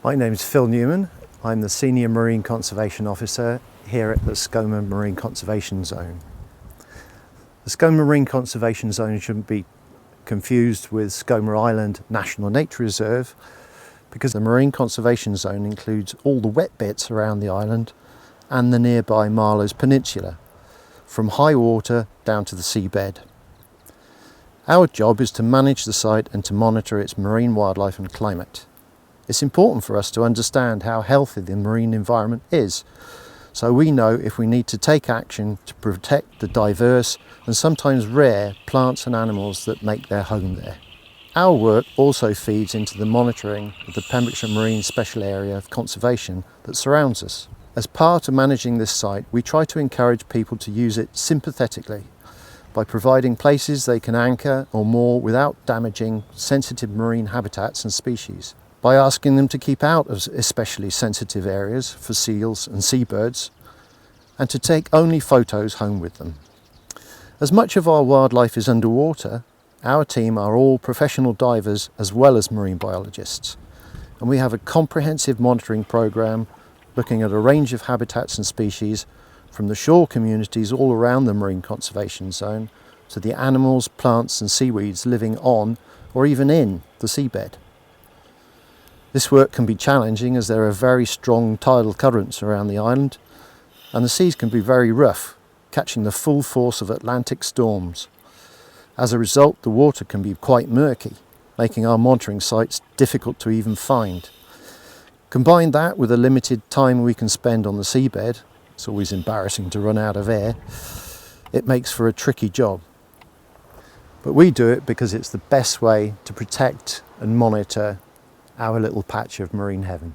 My name is Phil Newman. I'm the Senior Marine Conservation Officer here at the Cymru Marine Conservation Zone. The Cymru Marine Conservation Zone shouldn't be confused with Cymru Island National Nature Reserve, because the Marine Conservation Zone includes all the wet bits around the island and the nearby Marloes Peninsula, from high water down to the seabed. Our job is to manage the site and to monitor its marine wildlife and climate. It's important for us to understand how healthy the marine environment is, so we know if we need to take action to protect the diverse and sometimes rare plants and animals that make their home there. Our work also feeds into the monitoring of the Pembrokeshire Marine Special Area of Conservation that surrounds us. As part of managing this site, we try to encourage people to use it sympathetically by providing places they can anchor or moor without damaging sensitive marine habitats and species, by asking them to keep out of especially sensitive areas for seals and seabirds, and to take only photos home with them. As much of our wildlife is underwater, our team are all professional divers as well as marine biologists, and we have a comprehensive monitoring programme looking at a range of habitats and species, from the shore communities all around the Marine Conservation Zone to the animals, plants and seaweeds living on or even in the seabed. This work can be challenging as there are very strong tidal currents around the island, and the seas can be very rough, catching the full force of Atlantic storms. As a result, the water can be quite murky, making our monitoring sites difficult to even find. Combine that with the limited time we can spend on the seabed — it's always embarrassing to run out of air — it makes for a tricky job. But we do it because it's the best way to protect and monitor our little patch of marine heaven.